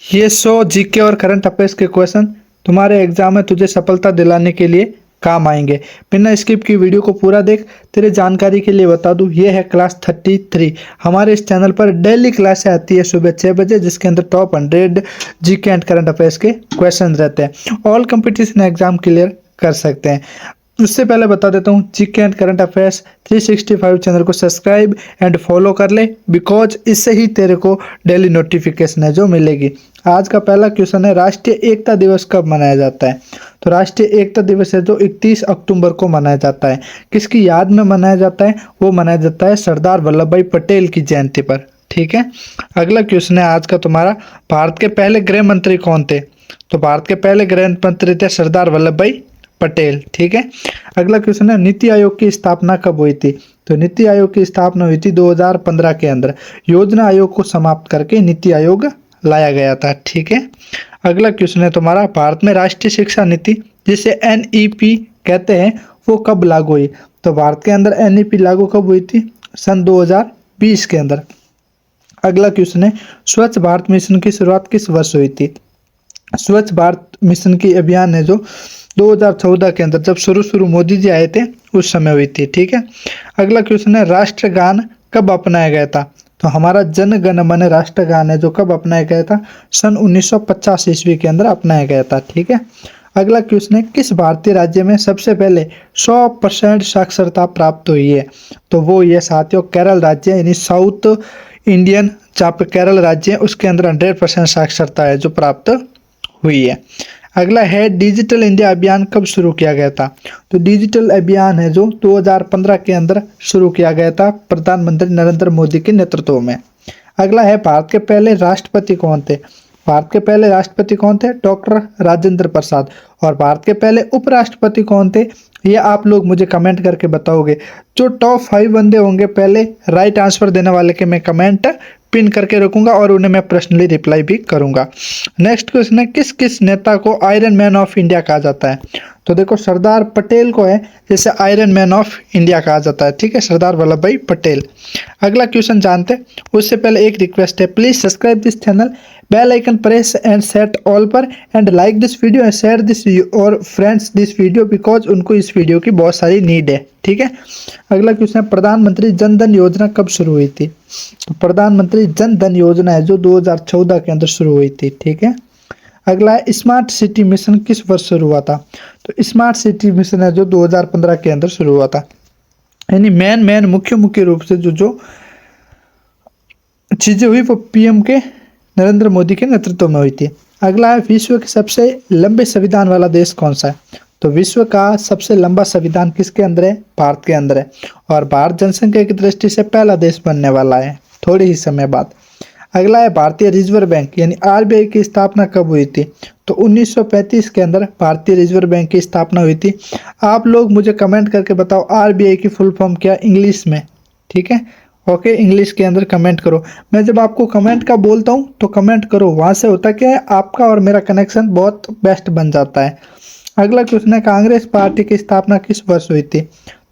ये 100 जीके और current affairs के क्वेश्चन तुम्हारे एग्जाम में तुझे सफलता दिलाने के लिए काम आएंगे। बिना स्किप की वीडियो को पूरा देख। तेरे जानकारी के लिए बता दूं, ये है क्लास 33। हमारे इस चैनल पर डेली क्लासें आती है सुबह 6 बजे, जिसके अंदर top 100 GK and current affairs के क्वेश्चन रहते हैं। ऑल कंपटीशन एग्जाम क्लियर कर सकते हैं। उससे पहले बता देता हूँ, GK and current affairs 365 channel को सब्सक्राइब एंड फॉलो कर ले, बिकॉज इससे ही तेरे को डेली नोटिफिकेशन है जो मिलेगी। आज का पहला क्वेश्चन है, राष्ट्रीय एकता दिवस कब मनाया जाता है? तो राष्ट्रीय एकता दिवस है जो 31 अक्टूबर को मनाया जाता है। किसकी याद में मनाया जाता है? वो मनाया जाता है सरदार वल्लभ भाई पटेल की जयंती पर। ठीक है। अगला क्वेश्चन है आज का तुम्हारा, भारत के पहले गृह मंत्री कौन थे? तो भारत के पहले गृह मंत्री थे सरदार वल्लभ भाई पटेल। ठीक है। अगला क्वेश्चन है, नीति आयोग की स्थापना कब हुई थी? तो नीति आयोग की स्थापना हुई थी 2015 के अंदर। योजना आयोग को समाप्त करके नीति आयोग लाया गया था। ठीक है। अगला क्वेश्चन है तुम्हारा, भारत में राष्ट्रीय शिक्षा नीति जिसे एनईपी कहते हैं वो कब लागू हुई? तो भारत के अंदर एनईपी लागू कब हुई थी? सन 2020 के अंदर। अगला क्वेश्चन है, स्वच्छ भारत मिशन की शुरुआत किस वर्ष हुई थी? स्वच्छ भारत मिशन की अभियान है जो 2014 के अंदर, जब शुरू मोदी जी आए थे उस समय हुई थी। ठीक है। अगला क्वेश्चन है, राष्ट्रगान कब अपनाया गया था? तो हमारा जन गण मन राष्ट्रगान है जो कब अपनाया गया था? सन 1950 ईस्वी के अंदर अपनाया गया था। ठीक है। अगला क्वेश्चन है, किस भारतीय राज्य में सबसे पहले 100% साक्षरता प्राप्त हुई है? तो वो ये साथियों केरल राज्य है, यानी साउथ इंडियन जहाँ पे केरल राज्य है उसके अंदर 100% साक्षरता है जो प्राप्त हुई है। अगला है, डिजिटल इंडिया अभियान कब शुरू किया गया था? तो डिजिटल अभियान है जो 2015 के अंदर शुरू किया गया था प्रधानमंत्री नरेंद्र मोदी के नेतृत्व में। अगला है, भारत के पहले राष्ट्रपति कौन थे? भारत के पहले राष्ट्रपति कौन थे? डॉक्टर राजेंद्र प्रसाद। और भारत के पहले उपराष्ट्रपति कौन थे? ये आप लोग मुझे कमेंट करके बताओगे। जो टॉप 5 बंदे होंगे पहले राइट आंसर देने वाले के मैं कमेंट पिन करके रखूंगा और उन्हें मैं पर्सनली रिप्लाई भी करूंगा। नेक्स्ट क्वेश्चन है, किस किस नेता को आयरन मैन ऑफ इंडिया कहा जाता है? तो देखो, सरदार पटेल को है जैसे आयरन मैन ऑफ इंडिया कहा जाता है। ठीक है, सरदार वल्लभ भाई पटेल। अगला क्वेश्चन जानते हैं उससे पहले एक रिक्वेस्ट है, please subscribe this channel, bell icon press and set all पर, and like this video and share this our friends this video, because उनको इस वीडियो की बहुत सारी नीड है। ठीक है। अगला क्वेश्चन है, प्रधानमंत्री जन धन योजना कब शुरू हुई थी? तो प्रधानमंत्री जन धन योजना है जो 2014 के अंदर शुरू हुई थी। ठीक है। अगला है, स्मार्ट सिटी मिशन किस वर्ष शुरू हुआ था? तो स्मार्ट सिटी मिशन है जो 2015 के अंदर शुरू हुआ था। यानी मेन मुख्य रूप से जो चीजें हुई वो पीएम के नरेंद्र मोदी के नेतृत्व में हुई थी। अगला है, विश्व के सबसे लंबे संविधान वाला देश कौन सा है? तो विश्व का सबसे लंबा संविधान किसके अंदर है? भारत के अंदर है। और भारत जनसंख्या की दृष्टि से पहला देश बनने वाला है थोड़े ही समय बाद। अगला है, भारतीय रिजर्व बैंक यानी आरबीआई की स्थापना कब हुई थी? तो 1935 के अंदर भारतीय रिजर्व बैंक की स्थापना हुई थी। आप लोग मुझे कमेंट करके बताओ आरबीआई की फुल फॉर्म क्या इंग्लिश में? ठीक है। ओके, इंग्लिश के अंदर कमेंट करो। मैं जब आपको कमेंट का बोलता हूँ तो कमेंट करो, वहाँ से होता क्या है, आपका और मेरा कनेक्शन बहुत बेस्ट बन जाता है। अगला क्वेश्चन है, कांग्रेस पार्टी की स्थापना किस वर्ष हुई थी?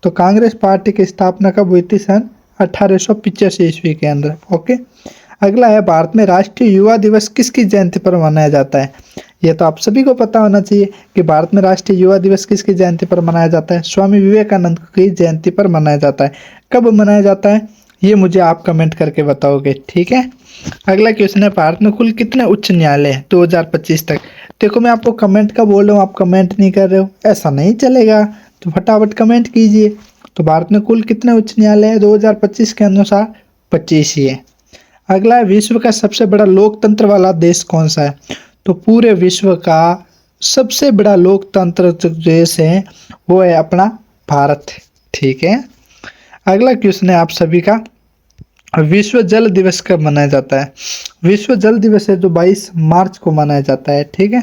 तो कांग्रेस पार्टी की स्थापना कब हुई थी? सन 1885 ईस्वी के अंदर। ओके। अगला है, भारत में राष्ट्रीय युवा दिवस किसकी जयंती पर मनाया जाता है? यह तो आप सभी को पता होना चाहिए कि भारत में राष्ट्रीय युवा दिवस किसकी जयंती पर मनाया जाता है? स्वामी विवेकानंद की जयंती पर मनाया जाता है। कब मनाया जाता है ये मुझे आप कमेंट करके बताओगे। ठीक है। अगला क्वेश्चन है, भारत में कुल कितने उच्च न्यायालय हैं 2025 तक? देखो, मैं आपको कमेंट का बोल रहा हूँ, आप कमेंट नहीं कर रहे हो, ऐसा नहीं चलेगा, तो फटाफट कमेंट कीजिए। तो भारत में कुल कितने उच्च न्यायालय है 2025 के अनुसार? 25 ही है। अगला है, विश्व का सबसे बड़ा लोकतंत्र वाला देश कौन सा है? तो पूरे विश्व का सबसे बड़ा लोकतंत्र जो देश है वो है अपना भारत। ठीक है। अगला क्वेश्चन है आप सभी का, विश्व जल दिवस कब मनाया जाता है? विश्व जल दिवस है जो 22 मार्च को मनाया जाता है। ठीक है।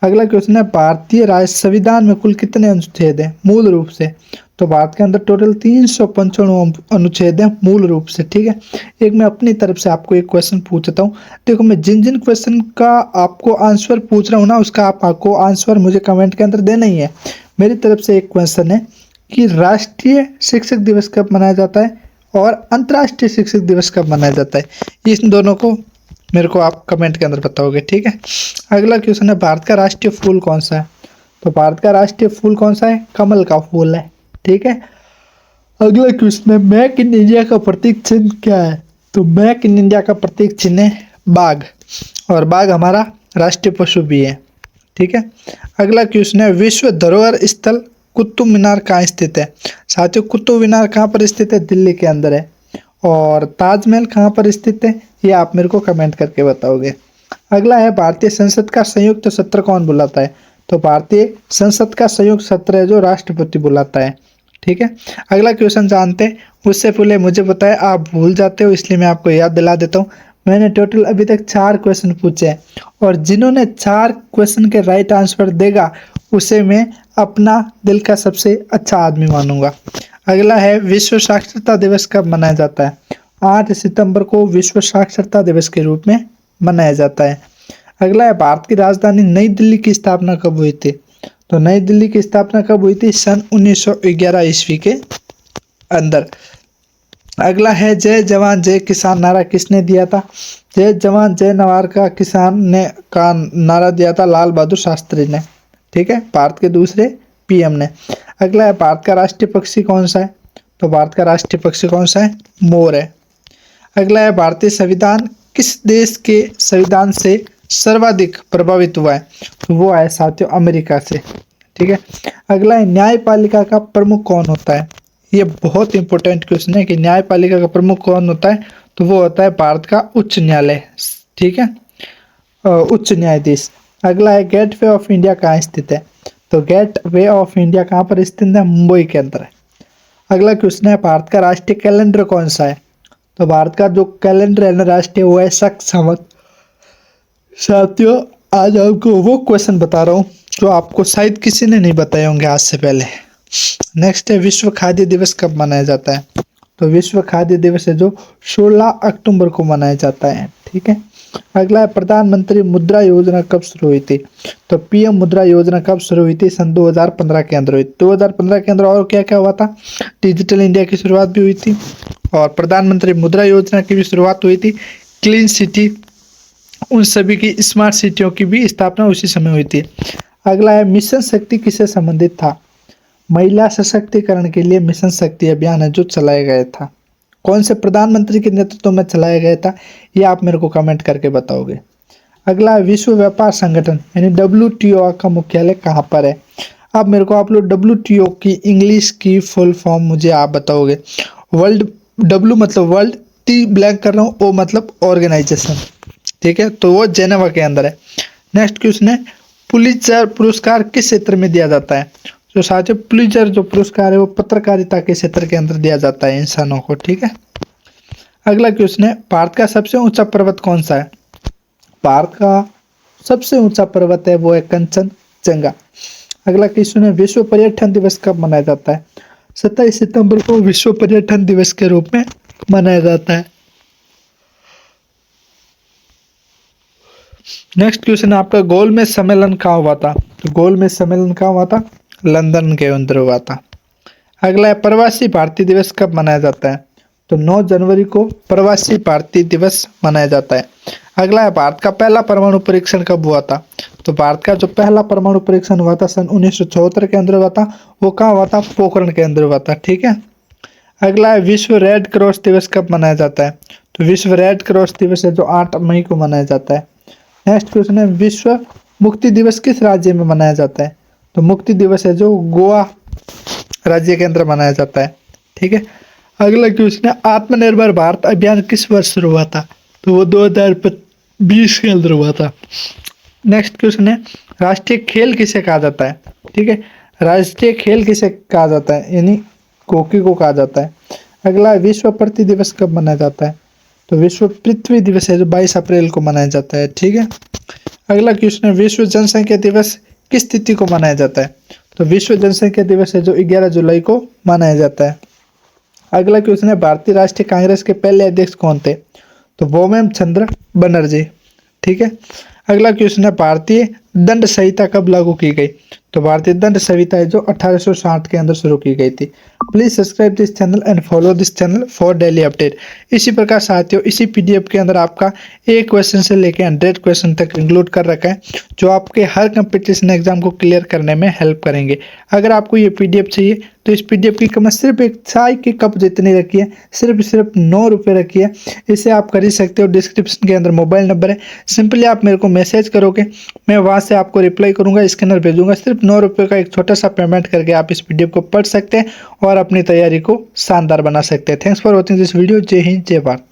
अगला क्वेश्चन है, भारतीय राज्य संविधान में कुल कितने अनुच्छेद हैं मूल रूप से? तो भारत के अंदर टोटल 395 अनुच्छेद हैं मूल रूप से। ठीक है। एक मैं अपनी तरफ से आपको एक क्वेश्चन पूछता हूँ। देखो, मैं जिन जिन क्वेश्चन का आपको आंसर पूछ रहा हूँ ना, उसका आपको आंसर मुझे कमेंट के अंदर देना ही है। मेरी तरफ से एक क्वेश्चन है कि राष्ट्रीय शिक्षक दिवस कब मनाया जाता है और अंतर्राष्ट्रीय शिक्षक दिवस कब मनाया जाता है? इन दोनों को मेरे को आप कमेंट के अंदर बताओगे, ठीक है। अगला क्वेश्चन है, भारत का राष्ट्रीय फूल कौन सा है? तो भारत का राष्ट्रीय फूल कौन सा है? कमल का फूल है, ठीक है। अगला क्वेश्चन है, मेक इन इंडिया का प्रतीक चिन्ह क्या है? तो मेक इन इंडिया का प्रतीक चिन्ह है बाघ, और बाघ हमारा राष्ट्रीय पशु भी है, ठीक है। अगला क्वेश्चन है, विश्व धरोहर स्थल कुतुब मीनार कहाँ स्थित है? साथियों, कुतुब मीनार कहाँ पर स्थित है? दिल्ली के अंदर है। और ताजमहल कहाँ पर स्थित है? ये आप मेरे को कमेंट करके बताओगे। अगला है, भारतीय संसद का संयुक्त सत्र कौन बुलाता है? तो भारतीय संसद का संयुक्त सत्र है जो राष्ट्रपति बुलाता है, ठीक है। अगला क्वेश्चन जानते हैं, उससे पहले मुझे बताएं, आप भूल जाते हो इसलिए मैं आपको याद दिला देता हूँ। मैंने टोटल अभी तक 4 क्वेश्चन पूछे हैं, और जिन्होंने 4 क्वेश्चन के राइट आंसर देगा उसे मैं अपना दिल का सबसे अच्छा आदमी मानूंगा। अगला है, विश्व साक्षरता दिवस कब मनाया जाता है? 8 सितंबर को विश्व साक्षरता दिवस के रूप में मनाया जाता है। अगला है, भारत की राजधानी नई दिल्ली की स्थापना कब हुई थी? तो नई दिल्ली की स्थापना कब हुई थी? सन 1911 ईस्वी के अंदर। अगला है, जय जवान जय किसान नारा किसने दिया था? जय जवान जय नवार का किसान ने का नारा दिया था लाल बहादुर शास्त्री ने, ठीक है, भारत के दूसरे पीएम ने। अगला है, भारत का राष्ट्रीय पक्षी कौन सा है? तो भारत का राष्ट्रीय पक्षी कौन सा है? मोर है। अगला है, भारतीय संविधान किस देश के संविधान से सर्वाधिक प्रभावित हुआ है? तो वो है साथियों अमेरिका से, ठीक है। अगला है, न्यायपालिका का प्रमुख कौन होता है? ये बहुत इंपॉर्टेंट क्वेश्चन है कि न्यायपालिका का प्रमुख कौन होता है? तो वो होता है भारत का उच्च न्यायालय, ठीक है, उच्च न्यायाधीश। अगला है, गेट वे ऑफ इंडिया कहाँ स्थित है? तो गेट वे ऑफ इंडिया कहाँ पर स्थित है? मुंबई के अंदर है। अगला क्वेश्चन है, भारत का राष्ट्रीय कैलेंडर कौन सा है? तो भारत का जो कैलेंडर है ना राष्ट्रीय, वो है शक संवत। साथियों, आज आपको वो क्वेश्चन बता रहा हूँ जो आपको शायद किसी ने नहीं बताए होंगे आज से पहले। नेक्स्ट है, विश्व खाद्य दिवस कब मनाया जाता है? तो विश्व खाद्य दिवस है जो 16 अक्टूबर को मनाया जाता है, ठीक है। अगला है, प्रधानमंत्री मुद्रा योजना कब शुरू हुई थी? तो पीएम मुद्रा योजना कब शुरू हुई थी? सन 2015 के अंदर हुई। 2015 के अंदर और क्या क्या हुआ था? डिजिटल इंडिया की शुरुआत भी हुई थी, और प्रधानमंत्री मुद्रा योजना की भी शुरुआत हुई थी। क्लीन सिटी, उन सभी की स्मार्ट सिटियों की भी स्थापना उसी समय हुई थी। अगला है, मिशन शक्ति किससे संबंधित था? महिला सशक्तिकरण के लिए मिशन शक्ति अभियान है जो चलाया गया था। कौन से प्रधानमंत्री के नेतृत्व में चलाया गया था? ये आप मेरे को कमेंट करके बताओगे। अगला है, विश्व व्यापार संगठन यानी WTO का मुख्यालय कहाँ पर है? अब मेरे को आप लोग WTO की इंग्लिश की फुल फॉर्म मुझे आप बताओगे। वर्ल्ड, W मतलब वर्ल्ड, T ब्लैंक कर रहा हूँ, O मतलब ऑर्गेनाइजेशन, ठीक है, तो वो जेनेवा के अंदर है। नेक्स्ट क्वेश्चन है, पुलित्जर पुरस्कार किस क्षेत्र में दिया जाता है? तो साथियों, पुलित्जर जो पुरस्कार है वो पत्रकारिता के क्षेत्र के अंदर दिया जाता है इंसानों को, ठीक है। अगला क्वेश्चन है, भारत का सबसे ऊंचा पर्वत कौन सा है? भारत का सबसे ऊंचा पर्वत है वो है कंचनजंगा। अगला क्वेश्चन है, विश्व पर्यटन दिवस कब मनाया जाता है? 27 सितंबर को विश्व पर्यटन दिवस के रूप में मनाया जाता है। नेक्स्ट क्वेश्चन है आपका, गोलमेज सम्मेलन कहाँ हुआ था? तो गोलमेज सम्मेलन कहाँ हुआ था? लंदन के अंदर हुआ था। अगला है, प्रवासी भारतीय दिवस कब मनाया जाता है? तो 9 जनवरी को प्रवासी भारतीय दिवस मनाया जाता है। अगला है, भारत का पहला परमाणु परीक्षण कब हुआ था? तो भारत का जो पहला परमाणु परीक्षण हुआ था सन 1974 के अंदर हुआ था। वो कहाँ हुआ था? पोखरण के अंदर हुआ था, ठीक है। अगला है, विश्व रेड क्रॉस दिवस कब मनाया जाता है? तो विश्व रेड क्रॉस दिवस है जो 8 मई को मनाया जाता है। नेक्स्ट क्वेश्चन है, विश्व मुक्ति दिवस किस राज्य में मनाया जाता है? तो मुक्ति दिवस है जो गोवा राज्य के अंदर मनाया जाता है, ठीक है। अगला क्वेश्चन है, आत्मनिर्भर भारत अभियान किस वर्ष शुरू हुआ था? तो वो 2020 के अंदर हुआ था। नेक्स्ट क्वेश्चन है, राष्ट्रीय खेल किसे कहा जाता है? ठीक है, राष्ट्रीय खेल किसे कहा जाता है? यानी हॉकी को कहा जाता है। अगला, विश्व पृथ्वी दिवस कब मनाया जाता है? तो विश्व पृथ्वी दिवस है जो 22 अप्रैल को मनाया जाता है, ठीक है। अगला क्वेश्चन है, विश्व जनसंख्या दिवस किस तिथि को मनाया जाता है? तो विश्व जनसंख्या दिवस है जो 11 जुलाई को मनाया जाता है। अगला क्वेश्चन है, भारतीय राष्ट्रीय कांग्रेस के पहले अध्यक्ष कौन थे? तो बोमेम चंद्र बनर्जी, ठीक है। अगला क्वेश्चन है, भारतीय दंड संहिता कब लागू की गई? तो भारतीय दंड संहिता है जो 1860 के अंदर शुरू की गई थी। Please subscribe this channel and follow this channel for daily update. इसी प्रकार साथियों, इसी पीडीएफ के अंदर आपका एक क्वेश्चन से लेकर 100 क्वेश्चन तक इंक्लूड कर रखा है, जो आपके हर कंपटीशन एग्जाम को क्लियर करने में हेल्प करेंगे। अगर आपको ये पीडीएफ चाहिए तो इस पीडीएफ की कीमत सिर्फ एक चाय के कप जितनी रखी है, सिर्फ 9 रुपये रखी है। इसे आप खरीद सकते हो। डिस्क्रिप्शन के अंदर मोबाइल नंबर है, सिंपली आप मेरे को मैसेज करोगे, मैं वहां से आपको रिप्लाई करूंगा, स्कैनर भेजूंगा। सिर्फ 9 रुपये का एक छोटा सा पेमेंट करके आप इस पीडीएफ को पढ़ सकते हैं और अपनी तैयारी को शानदार बना सकते हैं। Thanks for watching this video. जय हिंद, जय भारत।